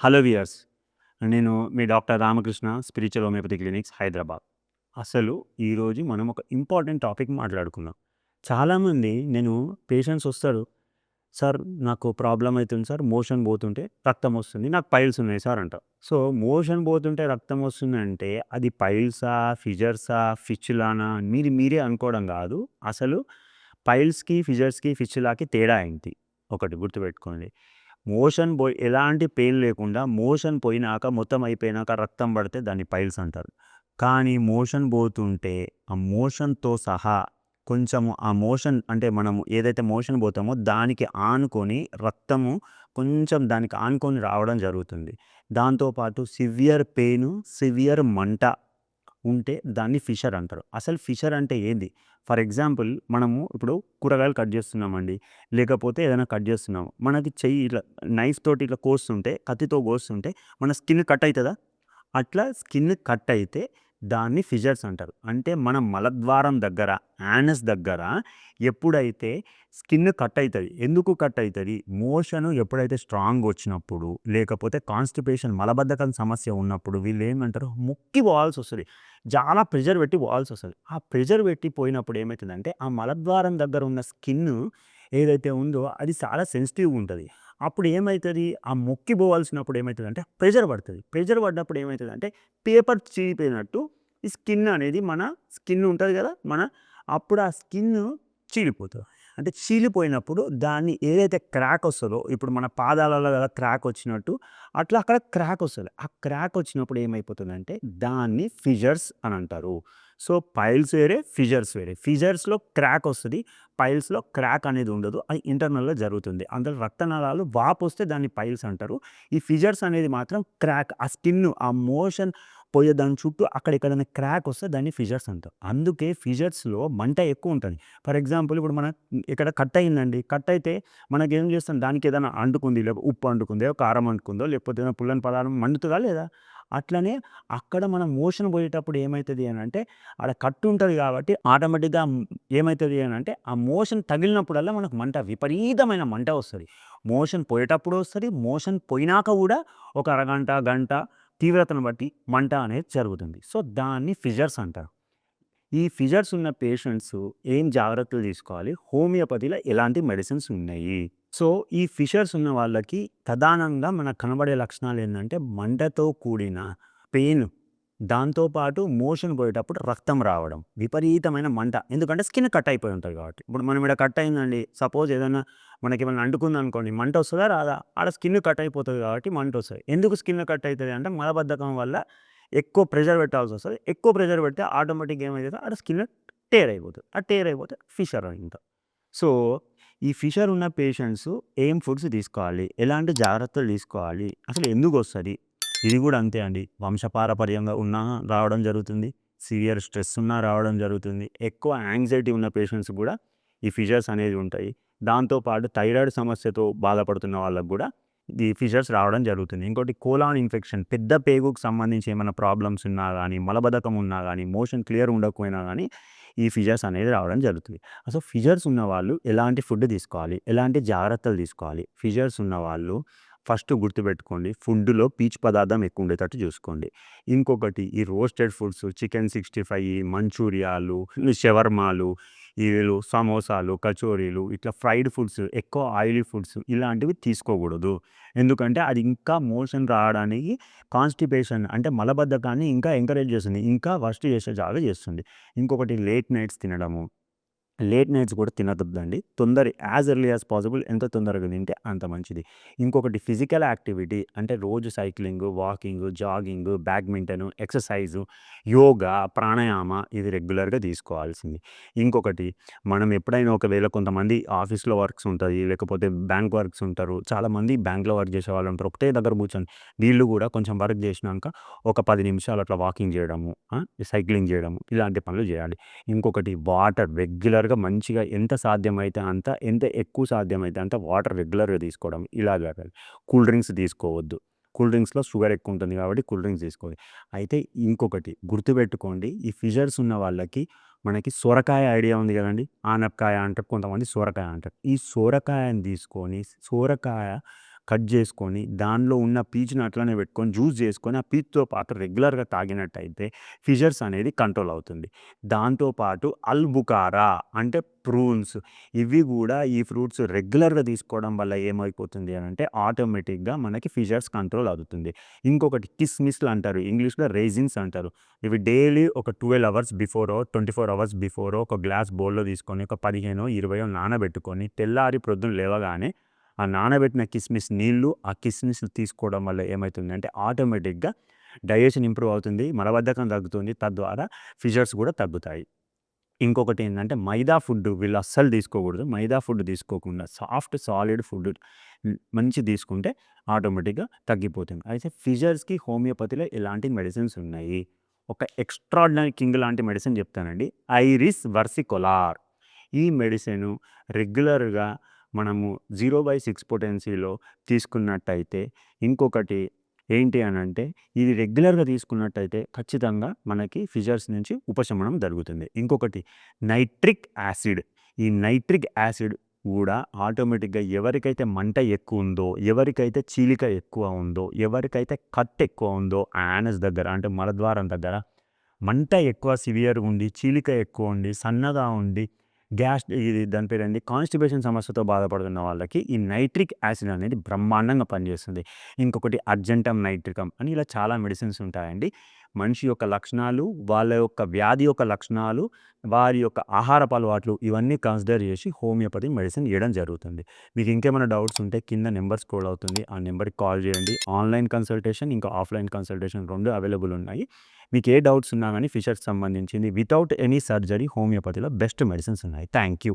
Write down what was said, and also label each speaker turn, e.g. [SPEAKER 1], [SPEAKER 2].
[SPEAKER 1] Hello viewers. నేను మీ doctor Ramakrishna spiritual homeopathy clinics Hyderabad. అసలు ఈరోజు మనం ఒక ఇంపార్టెంట్ టాపిక్ మాట్లాడుకుందాం. చాలామంది పేషెంట్స్ వస్తారు. సార్ నాకు ప్రాబ్లమ్ అయితుంది సార్. మోషన్ పోతుంటే రక్తం వస్తుంది. నాకు పైల్స్ ఉన్నాయి సార్ అంటారు. సో, మోషన్ పోతుంటే రక్తం వస్తుందంటే అది పైల్సా, ఫిషర్సా, ఫిస్చులానా మీరే అనుకోవడం కాదు. అసలు పైల్స్‌కి, ఫిషర్స్‌కి, ఫిస్చులాకి తేడా ఏంటి? ఒకటి గుర్తుపెట్టుకోండి. ఎలాంటి పెయిన్ లేకుండా మోషన్ పోయినాక మొత్తం అయిపోయినాక రక్తం పడితే దాన్ని పైల్స్ అంటారు. కానీ మోషన్ పోతుంటే ఆ మోషన్‌తో సహా కొంచెము ఆ మోషన్ అంటే మనము ఏదైతే మోషన్ పోతామో దానికి ఆనుకొని రక్తము కొంచెం దానికి ఆనుకొని రావడం జరుగుతుంది. దాంతో పాటు సివియర్ పెయిను, సివియర్ మంట ఉంటే దాన్ని ఫిషర్ అంటారు. అసలు ఫిషర్ అంటే ఏంది? ఫర్ ఎగ్జాంపుల్ మనము ఇప్పుడు కూరగాయలు కట్ చేస్తున్నామండి. లేకపోతే ఏదైనా కట్ చేస్తున్నాము. మనకి చెయ్యి ఇట్లా నైఫ్ తోటి ఇట్లా కోస్తుంటే, కత్తితో కోస్తుంటే మన స్కిన్ కట్ అయితదా? అట్లా స్కిన్ కట్ అయితే దాన్ని ఫిషర్స్ అంటారు. అంటే మన మలద్వారం దగ్గర, యానస్ దగ్గర ఎప్పుడైతే స్కిన్ కట్ అయితది. ఎందుకు కట్ అయితది? మోషను ఎప్పుడైతే స్ట్రాంగ్‌గా వచ్చినప్పుడు, లేకపోతే కాన్‌స్టిపేషన్ మలబద్ధకం సమస్య ఉన్నప్పుడు వీళ్ళేమంటారు ముక్కి పోవాల్సొస్తది. చాలా ప్రెషర్ పెట్టి పోవాల్సొస్తది. ఆ ప్రెషర్ పెట్టి పోయినప్పుడు ఏమైతదంటే, ఆ మలద్వారం దగ్గర ఉన్న స్కిన్ను ఏదైతే ఉందో అది చాలా సెన్సిటివ్‌గా ఉంటది. అప్పుడు ఏమైతది? ఆ మొక్కి పోవాల్సినప్పుడు ఏమైతదంటే ప్రెషర్ పడతది. ప్రెషర్ పడ్డప్పుడు ఏమైతదంటే పేపర్ చీలిపోయినట్టు ఈ స్కిన్ అనేది మన స్కిన్ ఉంటది గదా! అప్పుడు ఆ స్కిన్ను చీలిపోతది. అంటే చీలిపోయినప్పుడు దాన్ని ఏదైతే క్రాక్ వస్తదో ఇప్పుడు మన పాదాలలో గదా క్రాక్ వచ్చినట్టు అట్లా అక్కడ క్రాక్ వస్తది. ఆ క్రాక్ వచ్చినప్పుడు ఏమైపోతదంటే దాన్ని ఫిషర్స్ అని అంటారు. సో, పైల్స్ వేరే, ఫిషర్స్ వేరే. ఫిషర్స్‌లో క్రాక్ వస్తది. పైల్స్‌లో క్రాక్ అనేది ఉండదు. అది ఇంటర్నల్‌గా జరుగుతుంది. అందులో రక్తనాళాలు వాపొస్తే దాన్ని పైల్స్ అంటారు. ఈ ఫిషర్స్ అనేది మాత్రం క్రాక్ ఆ స్కిన్ ఆ మోషన్ పోయే దాని చుట్టూ అక్కడ ఎక్కడైనా క్రాక్ వస్తే దాన్ని ఫిషర్స్ అంటారు. అందుకే ఫిషర్స్‌లో మంట ఎక్కువ ఉంటది. ఫర్ ఎగ్జాంపుల్ ఇప్పుడు ఇక్కడ కట్ అయిందండి. కట్ అయితే మనకేం చేస్తాం దానికి ఏదైనా అంటుకుంది. ఉప్పు అంటుకుందో, కారం అంటుకుందో, లేకపోతే ఏదైనా పుల్లని పదార్థం మండుతదా లేదా? అట్లనే అక్కడ మనం మోషన్ పోయేటప్పుడు ఏమైతది అనంటే ఆడ కట్టు ఉంటది కాబట్టి ఆటోమేటిక్‌గా ఏమైతది అనంటే ఆ మోషన్ తగిలినప్పుడల్లా మనకు మంట విపరీతమైన మంట వస్తది. మోషన్ పోయేటప్పుడు వస్తది. మోషన్ పోయినాక గూడా ఒక అరగంట, గంట తీవ్రతను బట్టి మంట అనేది జరుగుతుంది. సో, దాన్ని ఫిషర్స్ అంటారు. ఈ ఫిషర్స్ ఉన్న పేషెంట్స్ ఏం జాగ్రత్తలు తీసుకోవాలి? హోమియోపతిలో ఎలాంటి మెడిసిన్స్ ఉన్నాయి? సో, ఈ ఫిషర్స్ ఉన్న వాళ్ళకి ప్రధానంగా మనకు కనబడే లక్షణాలేందంటే మంటతో కూడిన పెయిన్, దాంతో పాటు మోషన్ పోయేటప్పుడు రక్తం రావడం, విపరీతమైన మంట. ఎందుకంటే స్కిన్ కట్ అయిపోయి ఉంటది కాబట్టి. ఇప్పుడు మనం ఈడ కట్ అయిందండి. సపోజ్ ఏదన్నా మనకేమన్నా అంటుకుందనుకోండి మంటొస్తదా? రాదా? ఆడ స్కిన్ కట్ అయిపోతది కాబట్టి మంటొస్తది. ఎందుకు స్కిన్ కట్ అయితది అంటే మలబద్ధకం వల్ల ఎక్కువ ప్రెషర్ పెట్టాల్సొస్తది. ఎక్కువ ప్రెషర్ పెడితే ఆటోమేటిక్‌గా ఏమైతది ఆడ స్కిన్ టేర్ అయిపోతది. ఆ టేర్ అయిపోతే ఫిషర్ అంటాం. సో, ఈ ఫిషర్ ఉన్న పేషెంట్స్ ఏం ఫుడ్స్ తీసుకోవాలి? ఎలాంటి జాగ్రత్తలు తీసుకోవాలి? అసలు ఎందుకొస్తది? ఇది గూడా అంతే అండి. వంశపారపర్యంగా ఉన్నా రావడం జరుగుతుంది. సివియర్ స్ట్రెస్ ఉన్నా రావడం జరుగుతుంది. ఎక్కువ యాంగ్జైటీ ఉన్న పేషెంట్స్ గూడా ఈ ఫిషర్స్ అనేవి ఉంటాయి. దాంతో పాటు థైరాయిడ్ సమస్యతో బాధపడుతున్న వాళ్ళకి గూడా ఈ ఫిషర్స్ రావడం జరుగుతుంది. ఇంకోటి కోలాన్ ఇన్ఫెక్షన్ పెద్ద పేగుకు సంబంధించి ఏమైనా ప్రాబ్లమ్స్ ఉన్నా గానీ, మలబద్ధకం ఉన్నా గానీ, మోషన్ క్లియర్ ఉండకపోయినా గానీ ఈ ఫిషర్స్ అనేది రావడం జరుగుతుంది. అసలు ఫిషర్స్ ఉన్నవాళ్ళు ఎలాంటి ఫుడ్ తీసుకోవాలి? ఎలాంటి జాగ్రత్తలు తీసుకోవాలి? ఫిషర్స్ ఉన్నవాళ్ళు ఫస్ట్ గుర్తుపెట్టుకోండి. ఫుడ్‌లో పీచు పదార్థం ఎక్కువ ఉండేటట్టు చూసుకోండి. ఇంకొకటి ఈ రోస్టెడ్ ఫుడ్స్ చికెన్ 65, మంచూరియాలు, షవర్మాలు, సమోసాలు, కచోరీలు ఇట్లా ఫ్రైడ్ ఫుడ్స్ ఎక్కువ ఆయిలీ ఫుడ్స్ ఇలాంటివి తీసుకోకూడదు. ఎందుకంటే అది ఇంకా మోషన్ రావడానికి కాన్‌స్టిపేషన్ అంటే మలబద్ధకాన్ని ఇంకా ఎంకరేజ్ చేస్తుంది. ఇంకా వర్స్ట్ చేసేలాగా చేస్తుంది. ఇంకొకటి లేట్ నైట్స్ తినడము. లేట్ నైట్స్ కూడా తినొద్దండి. యాజ్ ఎర్లీ యాజ్ పాసిబుల్ ఎంత తొందరగా తింటే అంత మంచిది. ఇంకొకటి ఫిజికల్ యాక్టివిటీ అంటే రోజు cycling, walking, jogging, badminton, exercise, yoga, pranayama ఇది రెగ్యులర్‌గా తీసుకోవాల్సింది. ఇంకొకటి మనం ఎప్పుడైనా ఒకవేళ కొంతమంది ఆఫీస్‌లో వర్క్స్ ఉంటది. లేకపోతే బ్యాంక్ వర్క్స్ ఉంటారు. చాలామంది బ్యాంక్‌లో వర్క్ చేసేవాళ్ళు ఉంటారు. ఒకటే దగ్గర కూర్చొని వీళ్ళు కూడా కొంచెం వర్క్ చేసినాక ఒక 10 నిమిషాలు అట్లా వాకింగ్ చేయడము, సైక్లింగ్ చేయడము ఇలాంటి పనులు చేయాలి. ఇంకొకటి వాటర్ రెగ్యులర్‌గా మంచిగా ఎంత సాధ్యమైతే అంత, ఎంత ఎక్కువ సాధ్యమైతే అంత వాటర్ రెగ్యులర్‌గా తీసుకోవడం ఇలా జరగాలి. కూల్ డ్రింక్స్ తీసుకోవద్దు. కూల్ డ్రింక్స్‌లో షుగర్ ఎక్కువ ఉంటుంది కాబట్టి కూల్ డ్రింక్స్ తీసుకోవద్దు. అయితే ఇంకొకటి గుర్తుపెట్టుకోండి. ఈ ఫిషర్స్ ఉన్న వాళ్ళకి మనకి సొరకాయ ఐడియా ఉంది కదండీ! ఆనపకాయ అంటారు. కొంతమంది సొరకాయ అంటారు. ఈ సొరకాయని తీసుకొని సొరకాయ కట్ చేసుకొని దానిలో ఉన్న పీచుని అట్లనే పెట్టుకొని జ్యూస్ చేసుకొని ఆ పీచుతో పాటు రెగ్యులర్గా తాగినట్టయితే ఫిషర్స్ అనేది కంట్రోల్ అవుతుంది. దాంతోపాటు అల్బుకారా అంటే ప్రూన్స్, ఇవి కూడా ఈ ఫ్రూట్స్ రెగ్యులర్గా తీసుకోవడం వల్ల ఏమైపోతుంది అని అంటే ఆటోమేటిక్గా మనకి ఫిషర్స్ కంట్రోల్ అవుతుంది. ఇంకొకటి కిస్మిస్లు అంటారు, ఇంగ్లీష్లో రైజిన్స్ అంటారు. ఇవి డైలీ ఒక 12 అవర్స్ బిఫోరో 24 అవర్స్ బిఫోరో ఒక గ్లాస్ బౌల్లో తీసుకొని ఒక 15-20 నానబెట్టుకొని తెల్లారి ప్రొద్దున లేవగానే ఆ నానబెట్టిన కిస్మిస్ నీళ్ళు ఆ కిస్మిస్ తీసుకోవడం వల్ల ఏమవుతుందంటే ఆటోమేటిక్గా డైజెషన్ ఇంప్రూవ్ అవుతుంది, మలబద్ధకం తగ్గుతుంది, తద్వారా ఫిషర్స్ కూడా తగ్గుతాయి. ఇంకొకటి ఏంటంటే మైదా ఫుడ్ వీళ్ళు అస్సలు తీసుకోకూడదు. మైదా ఫుడ్ తీసుకోకుండా సాఫ్ట్ సాలిడ్ ఫుడ్ మంచి తీసుకుంటే ఆటోమేటిక్గా తగ్గిపోతుంది. అయితే ఫిషర్స్కి హోమియోపతిలో ఎలాంటి మెడిసిన్స్ ఉన్నాయి. ఒక ఎక్స్ట్రాడినరీ కింగ్ లాంటి మెడిసిన్ చెప్తానండి, ఐరిస్ వర్సికోలార్. ఈ మెడిసిన్ రెగ్యులర్గా మనము 0/6 పొటెన్సీలో తీసుకున్నట్టయితే, ఇంకొకటి ఏంటి అని అంటే ఇది రెగ్యులర్గా తీసుకున్నట్టయితే ఖచ్చితంగా మనకి ఫిషర్స్ నుంచి ఉపశమనం జరుగుతుంది. ఇంకొకటి నైట్రిక్ యాసిడ్. ఈ నైట్రిక్ యాసిడ్ కూడా ఆటోమేటిక్గా ఎవరికైతే మంట ఎక్కువ ఉందో, ఎవరికైతే చీలిక ఎక్కువ ఉందో, ఎవరికైతే కట్ ఎక్కువ ఉందో యానస్ దగ్గర అంటే మలద్వారం దగ్గర మంట ఎక్కువ సివియర్గా ఉండి, చీలిక ఎక్కువ ఉండి, సన్నగా ఉండి, ఇది దాని పేరేంటి కాన్స్టిపేషన్ సమస్యతో బాధపడుతున్న వాళ్ళకి ఈ నైట్రిక్ యాసిడ్ అనేది బ్రహ్మాండంగా పనిచేస్తుంది. ఇంకొకటి అర్జెంటమ్ నైట్రికమ్ అని ఇలా చాలా మెడిసిన్స్ ఉంటాయండి. మనిషి యొక్క లక్షణాలు, వాళ్ళ యొక్క వ్యాధి యొక్క లక్షణాలు, వారి యొక్క ఆహారపు అలవాట్లు ఇవన్నీ కన్సిడర్ చేసి హోమియోపతి మెడిసిన్ ఇవ్వడం జరుగుతుంది. మీకు ఇంకేమైనా డౌట్స్ ఉంటే కింద నెంబర్ స్క్రోల్ అవుతుంది, ఆ నెంబర్కి కాల్ చేయండి. ఆన్లైన్ కన్సల్టేషన్ ఇంకా ఆఫ్లైన్ కన్సల్టేషన్ 2 అవైలబుల్ ఉన్నాయి. మీకు ఏ డౌట్స్ ఉన్నా కానీ ఫిషర్స్ సంబంధించింది వితౌట్ ఎనీ సర్జరీ హోమియోపతిలో బెస్ట్ మెడిసిన్స్ ఉన్నాయి. Thank you.